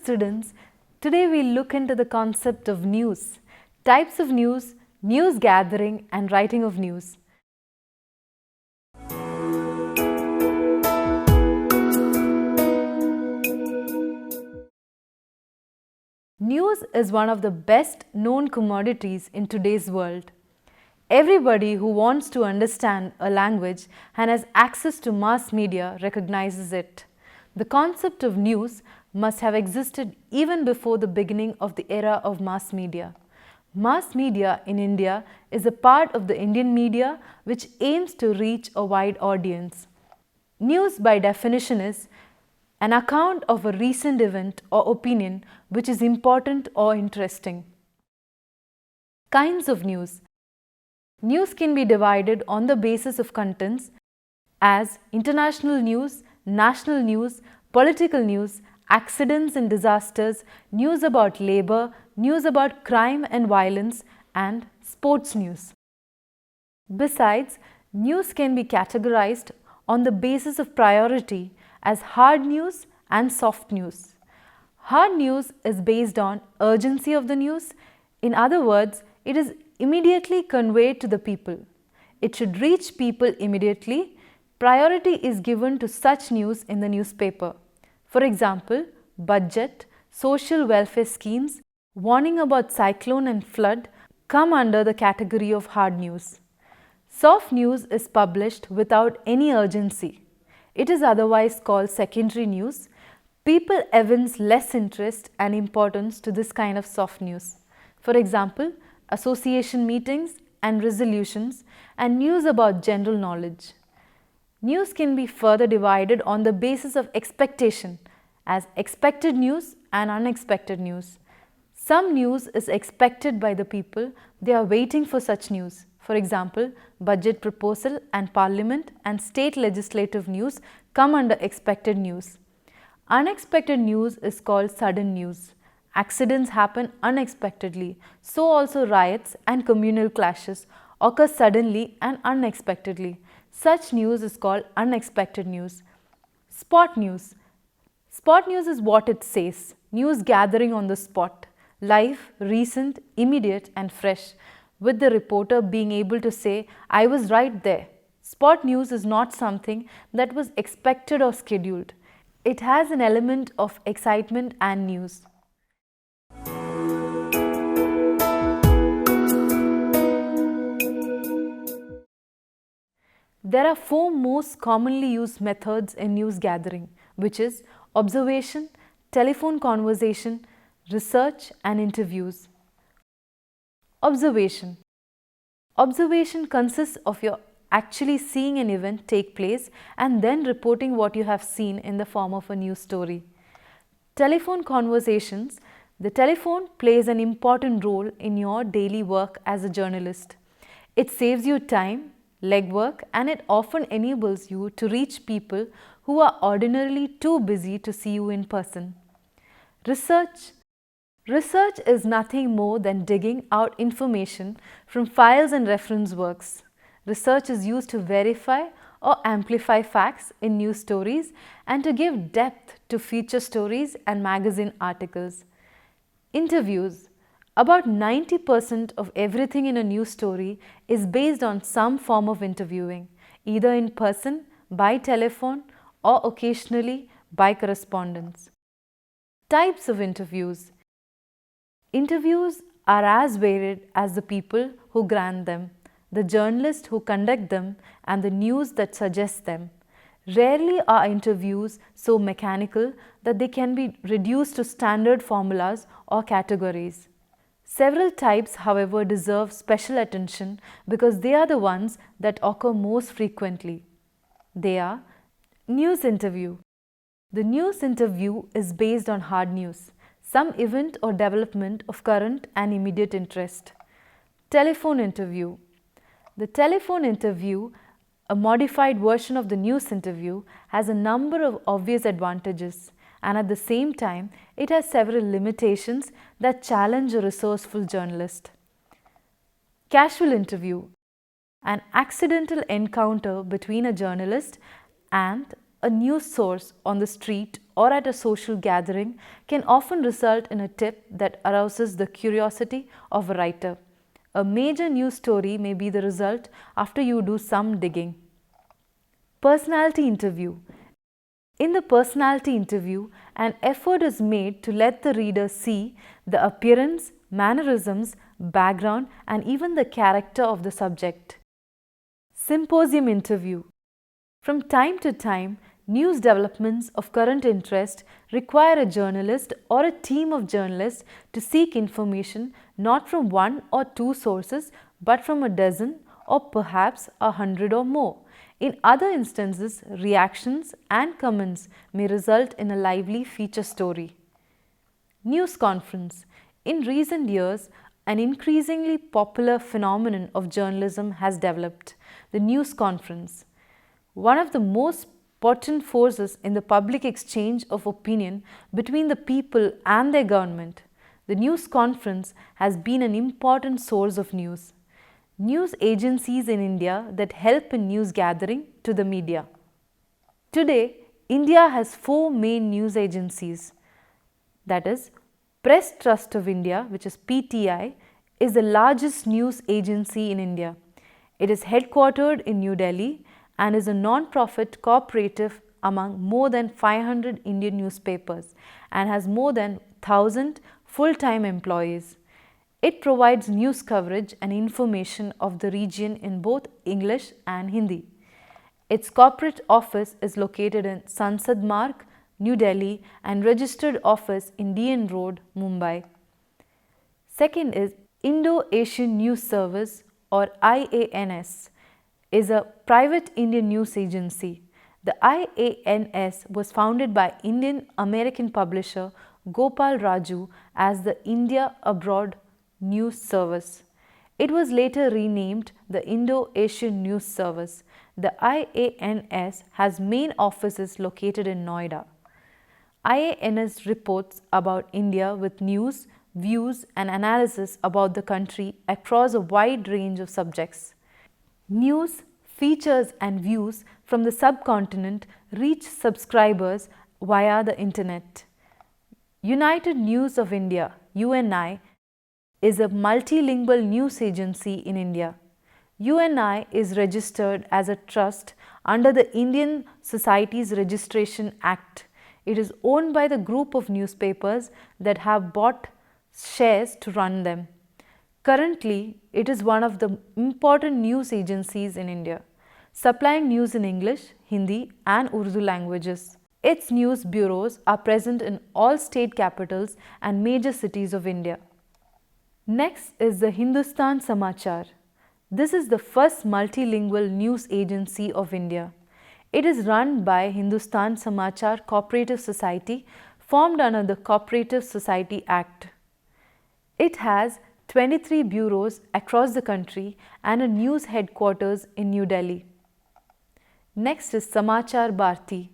students, today we look into the concept of news, types of news, news gathering and writing of news. News is one of the best known commodities in today's world. Everybody who wants to understand a language and has access to mass media recognizes it. The concept of news must have existed even before the beginning of the era of mass media. Mass media in India is a part of the Indian media which aims to reach a wide audience. News by definition is an account of a recent event or opinion which is important or interesting. Kinds of news. News can be divided on the basis of contents as international news, national news, political news, accidents and disasters, news about labor, news about crime and violence, and sports news. Besides, news can be categorized on the basis of priority as hard news and soft news. Hard news is based on urgency of the news. In other words, it is immediately conveyed to the people. It should reach people immediately. Priority is given to such news in the newspaper. For example, budget, social welfare schemes, warning about cyclone and flood come under the category of hard news. Soft news is published without any urgency. It is otherwise called secondary news. People evince less interest and importance to this kind of soft news. For example, association meetings and resolutions and news about general knowledge. News can be further divided on the basis of expectation as expected news and unexpected news. Some news is expected by the people, they are waiting for such news. For example, budget proposal and parliament and state legislative news come under expected news. Unexpected news is called sudden news. Accidents happen unexpectedly, so also riots and communal clashes occur suddenly and unexpectedly. Such news is called unexpected news. Spot news. Spot news is what it says, news gathering on the spot, live, recent, immediate and fresh, with the reporter being able to say, "I was right there." Spot news is not something that was expected or scheduled. It has an element of excitement and news. There are four most commonly used methods in news gathering, which is observation, telephone conversation, research and interviews. Observation. Observation consists of your actually seeing an event take place and then reporting what you have seen in the form of a news story. Telephone conversations. The telephone plays an important role in your daily work as a journalist. It saves you time, legwork, and it often enables you to reach people who are ordinarily too busy to see you in person. Research. Research is nothing more than digging out information from files and reference works. Research is used to verify or amplify facts in news stories and to give depth to feature stories and magazine articles. Interviews. About 90% of everything in a news story is based on some form of interviewing, either in person, by telephone, or occasionally by correspondence. Types of interviews. Interviews are as varied as the people who grant them, the journalists who conduct them, and the news that suggests them. Rarely are interviews so mechanical that they can be reduced to standard formulas or categories. Several types, however, deserve special attention because they are the ones that occur most frequently. They are news interview. The news interview is based on hard news, some event or development of current and immediate interest. Telephone interview. The telephone interview, a modified version of the news interview, has a number of obvious advantages, and at the same time, it has several limitations that challenge a resourceful journalist. Casual interview. An accidental encounter between a journalist and a news source on the street or at a social gathering can often result in a tip that arouses the curiosity of a writer. A major news story may be the result after you do some digging. Personality interview. In the personality interview, an effort is made to let the reader see the appearance, mannerisms, background, and even the character of the subject. Symposium interview. From time to time, news developments of current interest require a journalist or a team of journalists to seek information not from one or two sources but from a dozen or perhaps 100 or more. In other instances, reactions and comments may result in a lively feature story. News conference. In recent years, an increasingly popular phenomenon of journalism has developed, the news conference. One of the most potent forces in the public exchange of opinion between the people and their government. The news conference has been an important source of news. News agencies in India that help in news gathering to the media. Today, India has 4 main news agencies. That is, Press Trust of India, which is PTI, is the largest news agency in India. It is headquartered in New Delhi and is a non-profit cooperative among more than 500 Indian newspapers and has more than 1,000 full-time employees. It provides news coverage and information of the region in both English and Hindi. Its corporate office is located in Sansad Marg, New Delhi, and registered office in DN Road, Mumbai. Second is Indo-Asian News Service or IANS is a private Indian news agency. The IANS was founded by Indian-American publisher Gopal Raju as the India Abroad News Service. It was later renamed the Indo-Asian News Service. The IANS has main offices located in Noida. IANS reports about India with news, views and analysis about the country across a wide range of subjects. News, features and views from the subcontinent reach subscribers via the internet. United News of India, UNI, is a multilingual news agency in India. UNI is registered as a trust under the Indian Societies Registration Act. It is owned by the group of newspapers that have bought shares to run them. Currently, it is one of the important news agencies in India, supplying news in English, Hindi and Urdu languages. Its news bureaus are present in all state capitals and major cities of India. Next is the Hindustan Samachar. This is the first multilingual news agency of India. It is run by Hindustan Samachar Cooperative Society, formed under the Cooperative Society Act. It has 23 bureaus across the country and a news headquarters in New Delhi. Next is Samachar Bharti.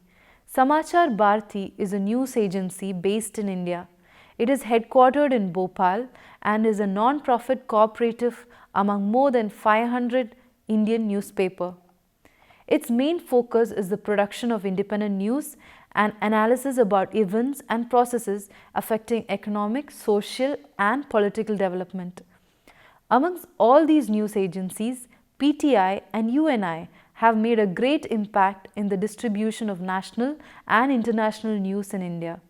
Samachar Bharti is a news agency based in India. It is headquartered in Bhopal and is a non-profit cooperative among more than 500 Indian newspapers. Its main focus is the production of independent news and analysis about events and processes affecting economic, social and political development. Amongst all these news agencies, PTI and UNI have made a great impact in the distribution of national and international news in India.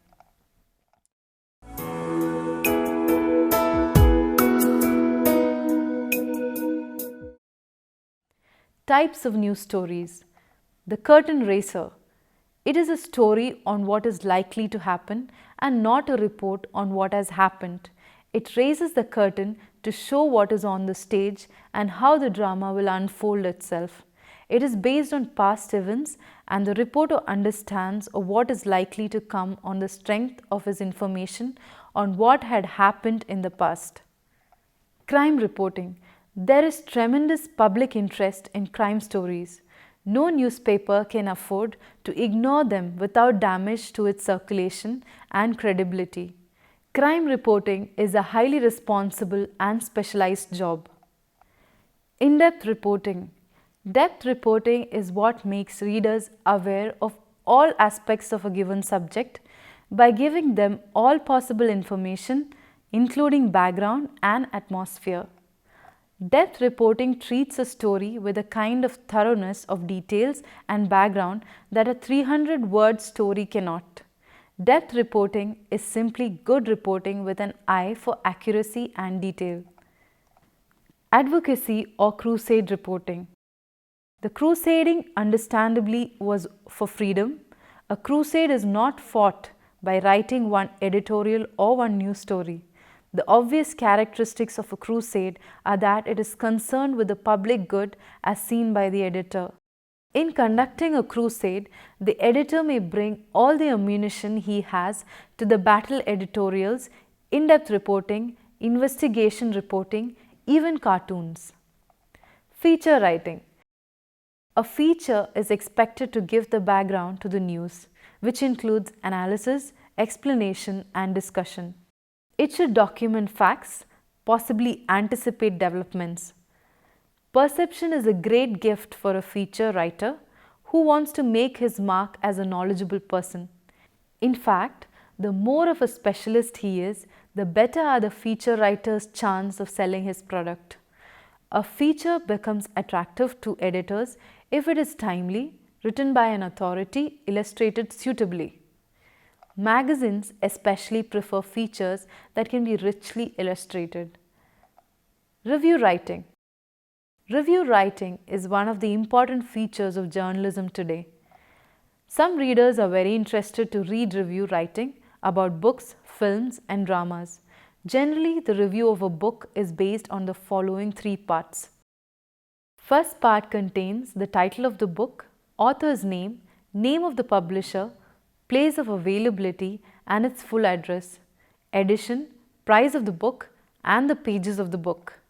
Types of news stories. The curtain raiser. It is a story on what is likely to happen and not a report on what has happened. It raises the curtain to show what is on the stage and how the drama will unfold itself. It is based on past events and the reporter understands what is likely to come on the strength of his information on what had happened in the past. Crime reporting. There is tremendous public interest in crime stories. No newspaper can afford to ignore them without damage to its circulation and credibility. Crime reporting is a highly responsible and specialized job. In-depth reporting. Depth reporting is what makes readers aware of all aspects of a given subject by giving them all possible information, including background and atmosphere. Depth reporting treats a story with a kind of thoroughness of details and background that a 300-word story cannot. Depth reporting is simply good reporting with an eye for accuracy and detail. Advocacy or crusade reporting. The crusading, understandably, was for freedom. A crusade is not fought by writing one editorial or one news story. The obvious characteristics of a crusade are that it is concerned with the public good as seen by the editor. In conducting a crusade, the editor may bring all the ammunition he has to the battle: editorials, in-depth reporting, investigation reporting, even cartoons. Feature writing. A feature is expected to give the background to the news, which includes analysis, explanation, and discussion. It should document facts, possibly anticipate developments. Perception is a great gift for a feature writer who wants to make his mark as a knowledgeable person. In fact, the more of a specialist he is, the better are the feature writer's chance of selling his product. A feature becomes attractive to editors if it is timely, written by an authority, illustrated suitably. Magazines especially prefer features that can be richly illustrated. Review writing. Review writing is one of the important features of journalism today. Some readers are very interested to read review writing about books, films, and dramas. Generally, the review of a book is based on the following three parts. First part contains the title of the book, author's name, name of the publisher, place of availability and its full address, edition, price of the book, and the pages of the book.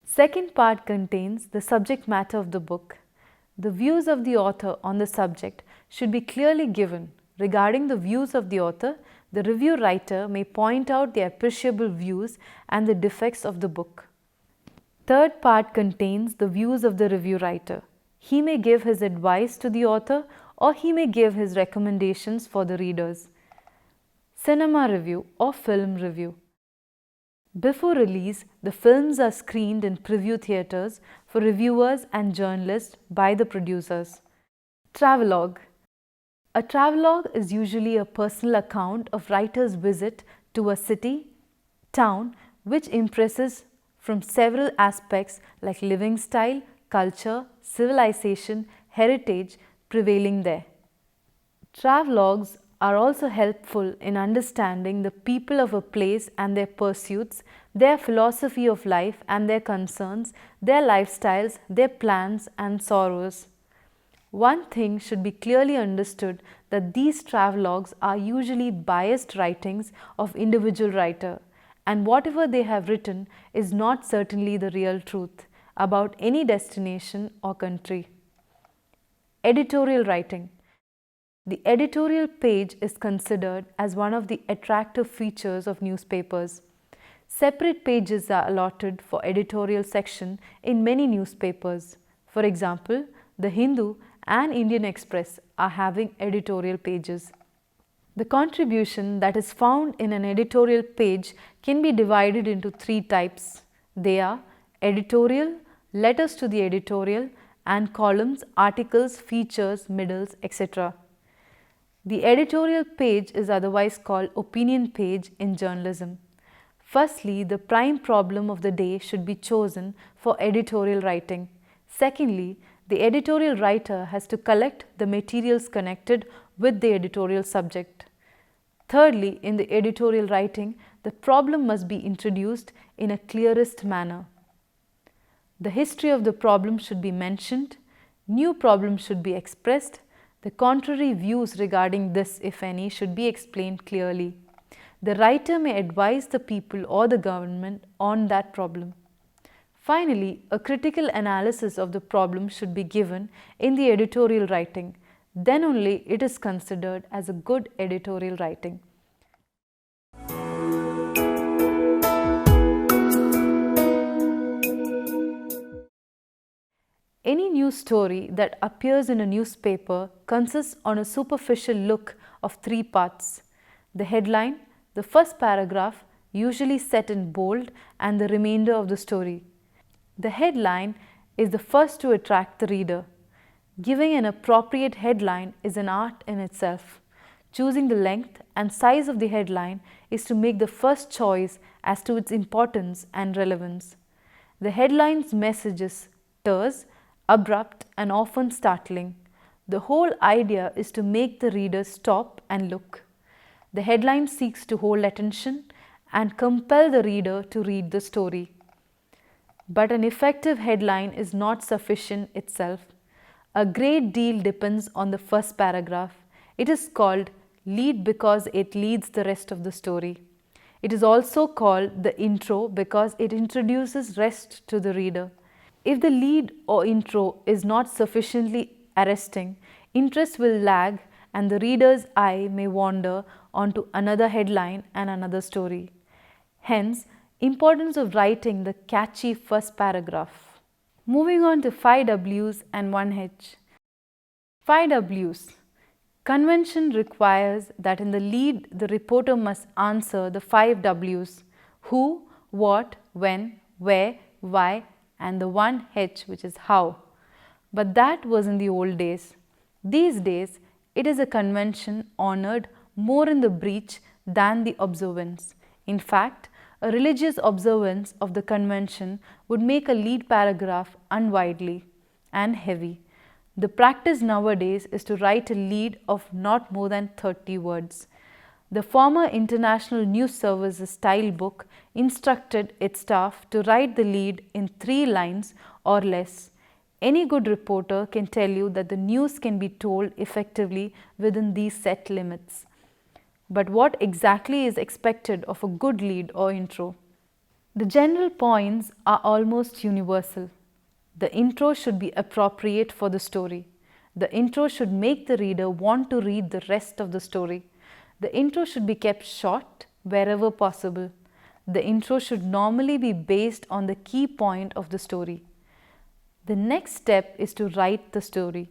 Second part contains the subject matter of the book. The views of the author on the subject should be clearly given. Regarding the views of the author, the review writer may point out the appreciable views and the defects of the book. Third part contains the views of the review writer. He may give his advice to the author or he may give his recommendations for the readers. Cinema review or film review. Before release, the films are screened in preview theatres for reviewers and journalists by the producers. Travelogue. A travelogue is usually a personal account of writer's visit to a city, town, which impresses from several aspects like living style, culture, civilization, heritage prevailing there. Travelogues are also helpful in understanding the people of a place and their pursuits, their philosophy of life and their concerns, their lifestyles, their plans and sorrows. One thing should be clearly understood, that these travelogues are usually biased writings of individual writer, and whatever they have written is not certainly the real truth about any destination or country. Editorial writing. The editorial page is considered as one of the attractive features of newspapers. Separate pages are allotted for editorial section in many newspapers. For example, The Hindu and Indian Express are having editorial pages. The contribution that is found in an editorial page can be divided into three types. They are editorial, letters to the editorial, and columns, articles, features, middles, etc. The editorial page is otherwise called opinion page in journalism. Firstly, the prime problem of the day should be chosen for editorial writing. Secondly, the editorial writer has to collect the materials connected with the editorial subject. Thirdly, in the editorial writing, the problem must be introduced in a clearest manner. The history of the problem should be mentioned, new problems should be expressed, the contrary views regarding this, if any, should be explained clearly. The writer may advise the people or the government on that problem. Finally, a critical analysis of the problem should be given in the editorial writing. Then only it is considered as a good editorial writing. Any news story that appears in a newspaper consists on a superficial look of three parts: the headline, the first paragraph, usually set in bold, and the remainder of the story. The headline is the first to attract the reader. Giving an appropriate headline is an art in itself. Choosing the length and size of the headline is to make the first choice as to its importance and relevance. The headline's message is terse, abrupt, and often startling. The whole idea is to make the reader stop and look. The headline seeks to hold attention and compel the reader to read the story. But an effective headline is not sufficient itself. A great deal depends on the first paragraph. It is called lead because it leads the rest of the story. It is also called the intro because it introduces rest to the reader. If the lead or intro is not sufficiently arresting, interest will lag and the reader's eye may wander onto another headline and another story. Hence, importance of writing the catchy first paragraph. Moving on to 5 W's and 1 H. 5 W's. Convention requires that in the lead the reporter must answer the 5 W's: who, what, when, where, why, and the 1 H, which is how. But that was in the old days. These days, it is a convention honored more in the breach than the observance. In fact, a religious observance of the convention would make a lead paragraph unwieldy and heavy. The practice nowadays is to write a lead of not more than 30 words. The former International News Service's style book instructed its staff to write the lead in 3 lines or less. Any good reporter can tell you that the news can be told effectively within these set limits. But what exactly is expected of a good lead or intro? The general points are almost universal. The intro should be appropriate for the story. The intro should make the reader want to read the rest of the story. The intro should be kept short wherever possible. The intro should normally be based on the key point of the story. The next step is to write the story.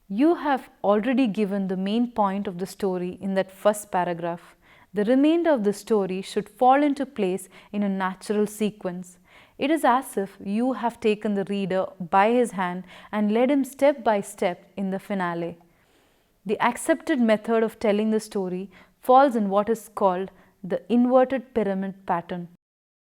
You have already given the main point of the story in that first paragraph. The remainder of the story should fall into place in a natural sequence. It is as if you have taken the reader by his hand and led him step by step in the finale. The accepted method of telling the story falls in what is called the inverted pyramid pattern.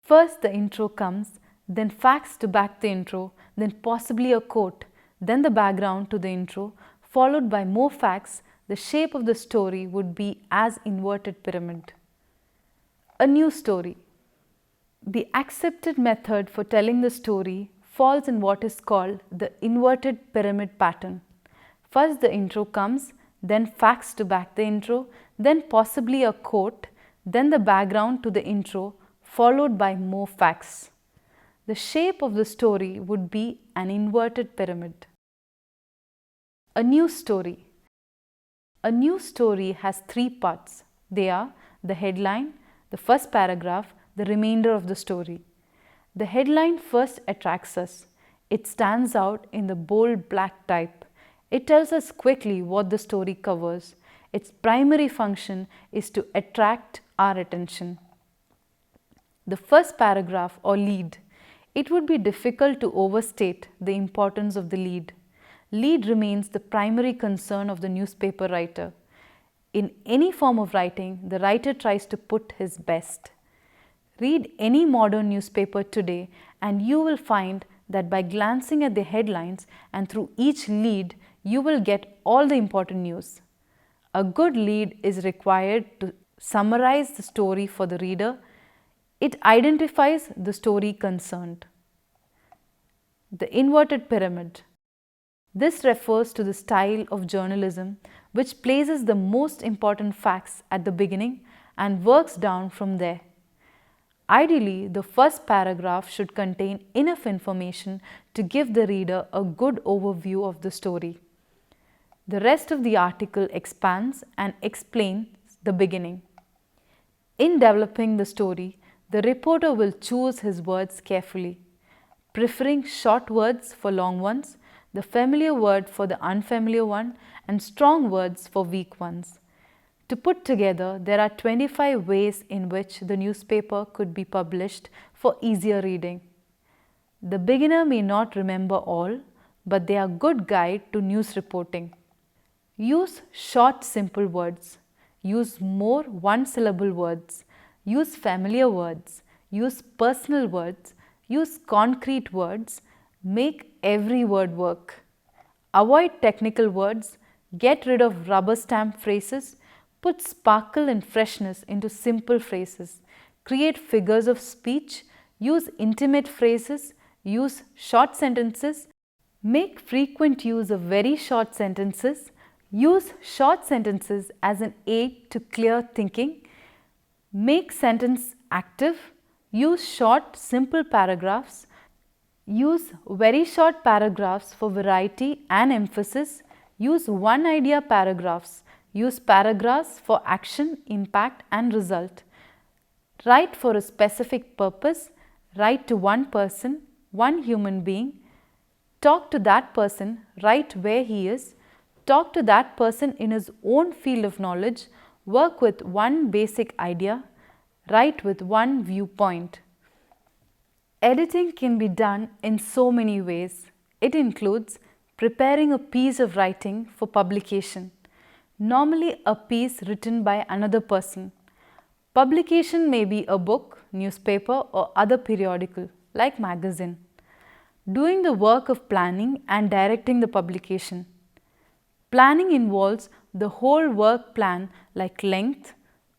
First the intro comes, then facts to back the intro, then possibly a quote, then the background to the intro, followed by more facts. The shape of the story would be as inverted pyramid. A new story. The accepted method for telling the story falls in what is called the inverted pyramid pattern. First the intro comes, then facts to back the intro, then possibly a quote, then the background to the intro, followed by more facts. The shape of the story would be an inverted pyramid. A new story. A new story has 3 parts. They are the headline, the first paragraph, the remainder of the story. The headline first attracts us. It stands out in the bold black type. It tells us quickly what the story covers. Its primary function is to attract our attention. The first paragraph or lead. It would be difficult to overstate the importance of the lead. Lead remains the primary concern of the newspaper writer. In any form of writing, the writer tries to put his best. Read any modern newspaper today and you will find that by glancing at the headlines and through each lead, you will get all the important news. A good lead is required to summarize the story for the reader. It identifies the story concerned. The inverted pyramid. This refers to the style of journalism which places the most important facts at the beginning and works down from there. Ideally, the first paragraph should contain enough information to give the reader a good overview of the story. The rest of the article expands and explains the beginning. In developing the story, the reporter will choose his words carefully, preferring short words for long ones the familiar word for the unfamiliar one, and strong words for weak ones. To put together, there are 25 ways in which the newspaper could be published for easier reading. The beginner may not remember all, but they are a good guide to news reporting. Use short, simple words. Use more one-syllable words. Use familiar words. Use personal words. Use concrete words. Make every word work. Avoid technical words. Get rid of rubber stamp phrases. Put sparkle and freshness into simple phrases. Create figures of speech. Use intimate phrases. Use short sentences. Make frequent use of very short sentences. Use short sentences as an aid to clear thinking. Make sentence active. Use short, simple paragraphs. Use very short paragraphs for variety and emphasis. Use one idea paragraphs. Use paragraphs for action, impact and result. Write for a specific purpose. Write to one person, one human being. Talk to that person right where he is. Talk to that person in his own field of knowledge. Work with one basic idea. Write with one viewpoint. Editing can be done in so many ways. It includes preparing a piece of writing for publication, normally a piece written by another person. Publication may be a book, newspaper or other periodical like magazine. Doing the work of planning and directing the publication. Planning involves the whole work plan like length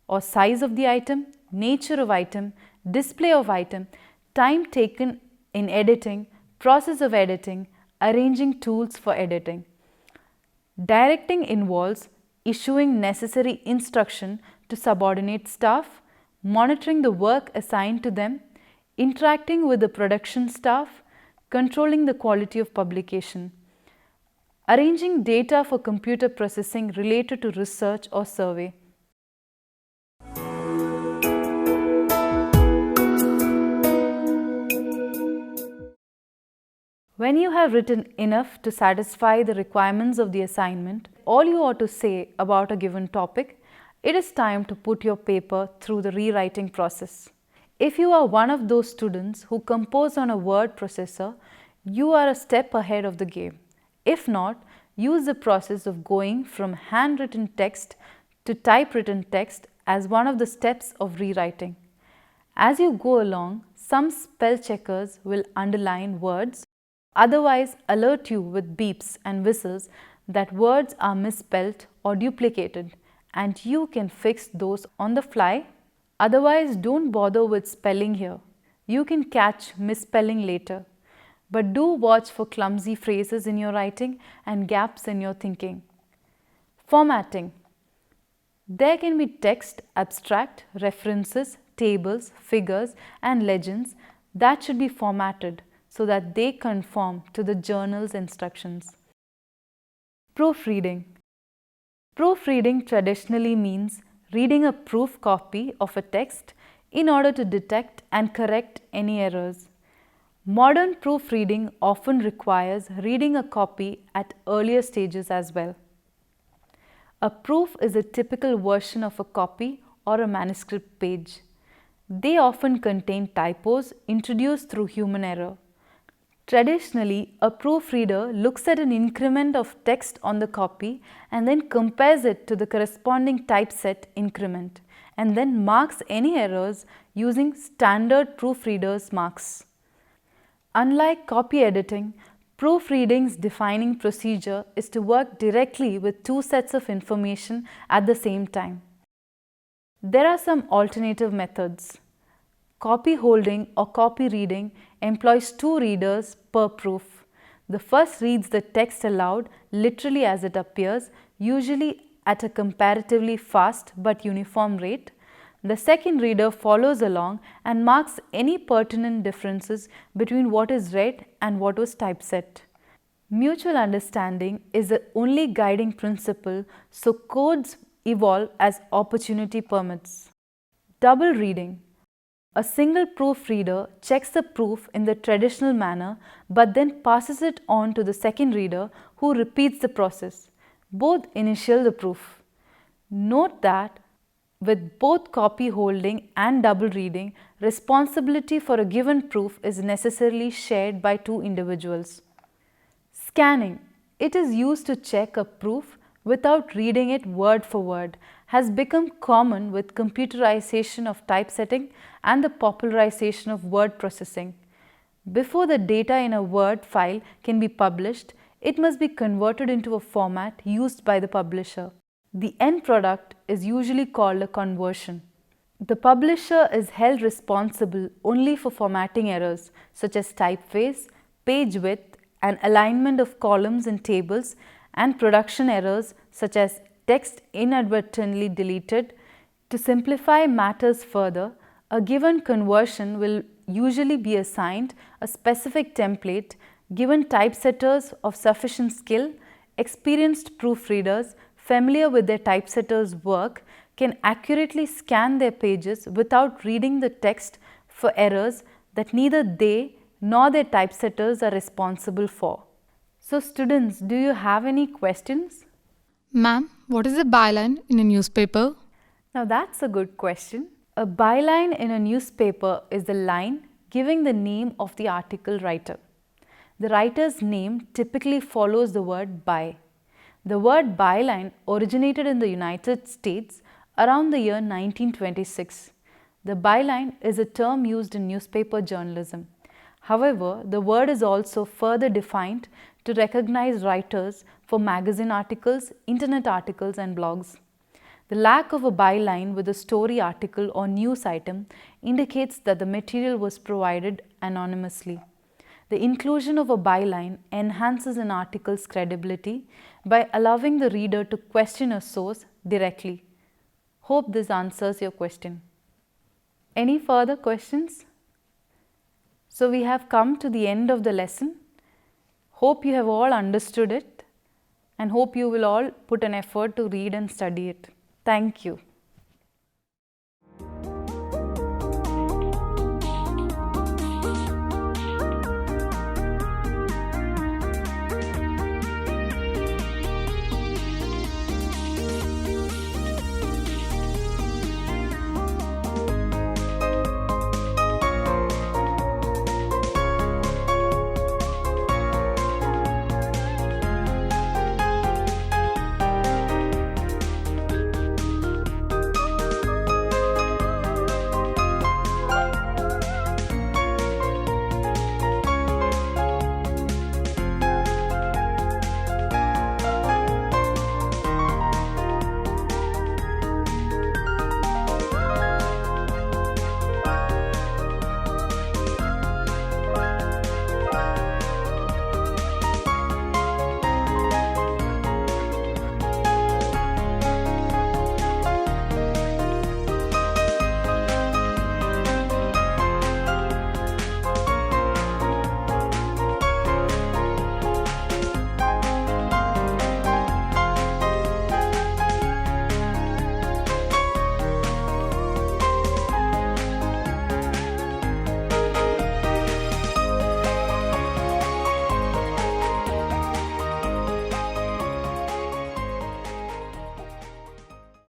or size of the item, nature of item, display of item, time taken in editing, process of editing, arranging tools for editing. Directing involves issuing necessary instruction to subordinate staff, monitoring the work assigned to them, interacting with the production staff, controlling the quality of publication. Arranging data for computer processing related to research or survey. When you have written enough to satisfy the requirements of the assignment, all you ought to say about a given topic, it is time to put your paper through the rewriting process. If you are one of those students who compose on a word processor, you are a step ahead of the game. If not, use the process of going from handwritten text to typewritten text as one of the steps of rewriting. As you go along, some spell checkers will underline words, otherwise alert you with beeps and whistles that words are misspelled or duplicated, and you can fix those on the fly. Otherwise, don't bother with spelling here. You can catch misspelling later. But do watch for clumsy phrases in your writing and gaps in your thinking. Formatting. There can be text, abstract, references, tables, figures and legends that should be formatted so that they conform to the journal's instructions. Proofreading. Proofreading traditionally means reading a proof copy of a text in order to detect and correct any errors. Modern proofreading often requires reading a copy at earlier stages as well. A proof is a typical version of a copy or a manuscript page. They often contain typos introduced through human error. Traditionally, a proofreader looks at an increment of text on the copy and then compares it to the corresponding typeset increment and then marks any errors using standard proofreader's marks. Unlike copy editing, proofreading's defining procedure is to work directly with two sets of information at the same time. There are some alternative methods. Copy holding or copy reading employs two readers per proof. The first reads the text aloud literally as it appears, usually at a comparatively fast but uniform rate. The second reader follows along and marks any pertinent differences between what is read and what was typeset. Mutual understanding is the only guiding principle, so codes evolve as opportunity permits. Double reading. A single proofreader checks the proof in the traditional manner but then passes it on to the second reader who repeats the process. Both initial the proof. Note that with both copy holding and double reading, responsibility for a given proof is necessarily shared by two individuals. Scanning. It is used to check a proof without reading it word for word, has become common with computerization of typesetting and the popularization of word processing. Before the data in a Word file can be published, it must be converted into a format used by the publisher. The end product is usually called a conversion. The publisher is held responsible only for formatting errors such as typeface, page width, and alignment of columns in tables, and production errors such as text inadvertently deleted. To simplify matters further, a given conversion will usually be assigned a specific template. Given typesetters of sufficient skill, experienced proofreaders familiar with their typesetter's work can accurately scan their pages without reading the text for errors that neither they nor their typesetters are responsible for. So students, do you have any questions? Ma'am, what is a byline in a newspaper? Now that's a good question. A byline in a newspaper is the line giving the name of the article writer. The writer's name typically follows the word by. The word byline originated in the United States around the year 1926. The byline is a term used in newspaper journalism. However, the word is also further defined to recognize writers for magazine articles, internet articles, and blogs. The lack of a byline with a story article or news item indicates that the material was provided anonymously. The inclusion of a byline enhances an article's credibility by allowing the reader to question a source directly. Hope this answers your question. Any further questions? So we have come to the end of the lesson. Hope you have all understood it and hope you will all put an effort to read and study it. Thank you.